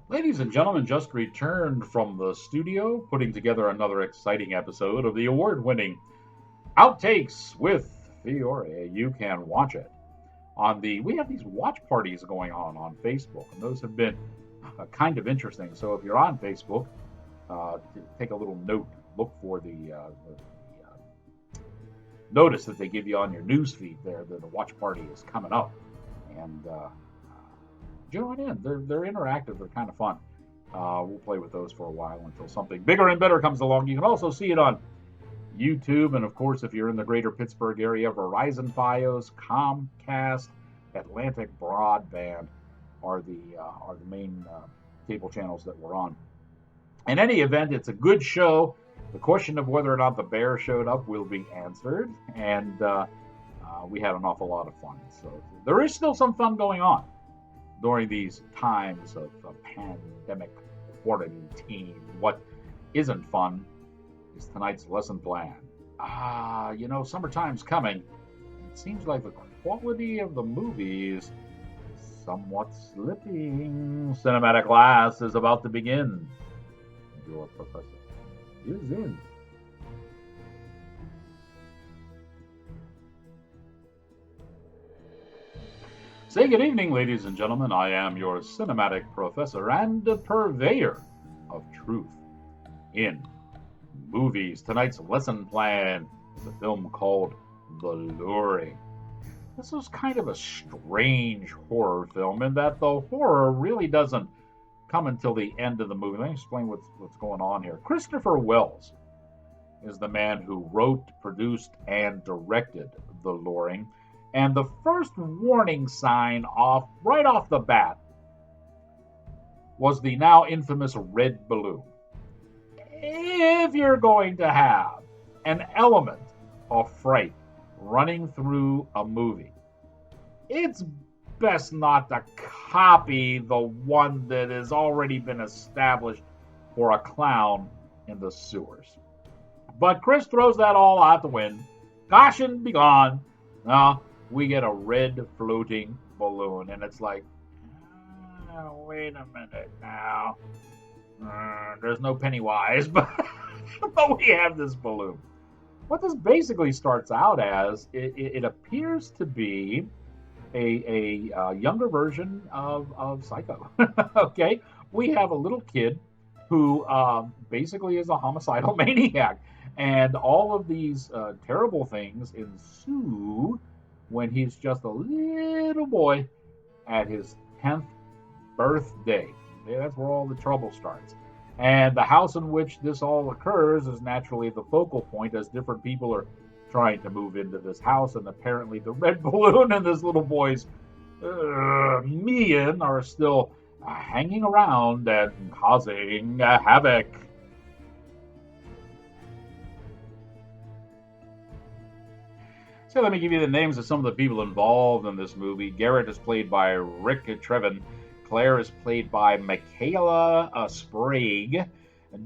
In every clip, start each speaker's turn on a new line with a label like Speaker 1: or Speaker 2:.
Speaker 1: Ladies and gentlemen, just returned from the studio, putting together another exciting episode of the award-winning Outtakes with Fiore. You can watch it on the. We have these watch parties going on Facebook, and those have been kind of interesting. So if you're on Facebook, take a little note. Look for the notice that they give you on your news feed there that the watch party is coming up, and join in. They're interactive. They're kind of fun. We'll play with those for a while until something bigger and better comes along. You can also see it on YouTube, and of course, if you're in the greater Pittsburgh area, Verizon FiOS, Comcast, Atlantic Broadband are the main cable channels that we're on. In any event, it's a good show. The question of whether or not the bear showed up will be answered, and we had an awful lot of fun. So there is still some fun going on during these times of pandemic quarantine. What isn't fun is tonight's lesson plan. Summertime's coming. It seems like the quality of the movies is somewhat slipping. Cinematic class is about to begin. Your professor is in. Say good evening, ladies and gentlemen. I am your cinematic professor and purveyor of truth in movies. Tonight's lesson plan is a film called The Luring. This was kind of a strange horror film in that the horror really doesn't come until the end of the movie. Let me explain what's going on here. Christopher Wells is the man who wrote, produced, and directed The Luring. And the first warning sign right off the bat was the now infamous red balloon. If you're going to have an element of fright running through a movie, it's best not to copy the one that has already been established for a clown in the sewers. But Chris throws that all out the wind. Caution be gone. Now, we get a red floating balloon, and it's like, wait a minute now. There's no Pennywise, but we have this balloon. What this basically starts out as, it appears to be a younger version of Psycho. Okay, we have a little kid who basically is a homicidal maniac, and all of these terrible things ensue when he's just a little boy at his 10th birthday. That's where all the trouble starts. And the house in which this all occurs is naturally the focal point as different people are trying to move into this house. And apparently, the red balloon and this little boy's Mian are still hanging around and causing havoc. So let me give you the names of some of the people involved in this movie. Garrett is played by Rick Trevin. Claire is played by Michaela Sprague.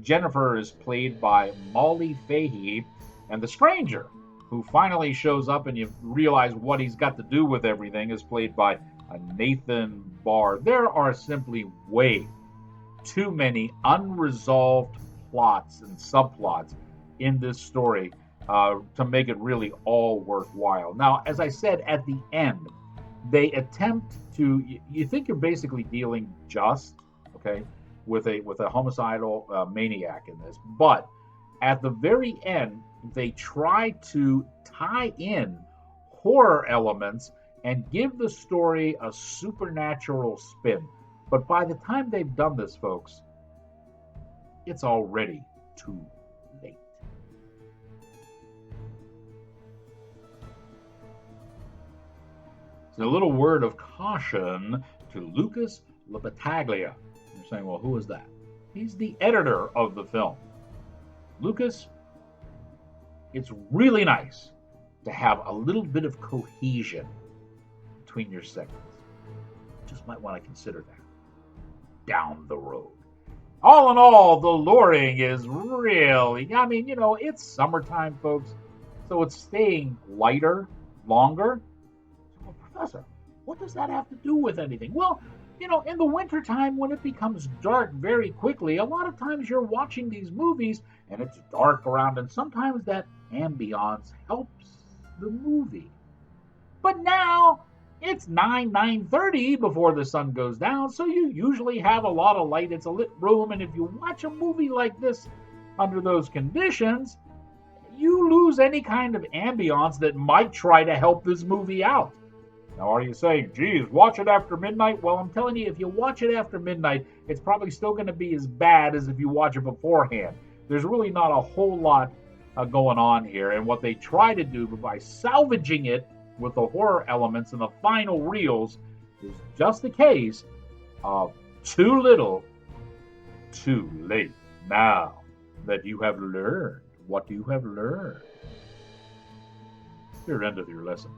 Speaker 1: Jennifer is played by Molly Fahey. And the stranger, who finally shows up and you realize what he's got to do with everything, is played by Nathan Barr. There are simply way too many unresolved plots and subplots in this story to make it really all worthwhile. Now, as I said at the end, they attempt to. You think you're basically dealing just okay with a homicidal maniac in this, but at the very end, they try to tie in horror elements and give the story a supernatural spin. But by the time they've done this, folks, it's already too late. So a little word of caution to Lucas Lapataglia. You're saying, well, who is that? He's the editor of the film. Lucas, it's really nice to have a little bit of cohesion between your segments. Just might want to consider that down the road. All in all, The Luring is really, it's summertime, folks, so it's staying lighter, longer. Well, Professor, what does that have to do with anything? Well, In the wintertime when it becomes dark very quickly, a lot of times you're watching these movies and it's dark around, and sometimes that ambiance helps the movie. But now it's 9:30 before the sun goes down, so you usually have a lot of light. It's a lit room, and if you watch a movie like this under those conditions, you lose any kind of ambiance that might try to help this movie out. Now, are you saying, geez, watch it after midnight? Well, I'm telling you, if you watch it after midnight, it's probably still going to be as bad as if you watch it beforehand. There's really not a whole lot going on here. And what they try to do by salvaging it with the horror elements and the final reels is just the case of too little, too late. Now that you have learned what you have learned, here endeth your lesson.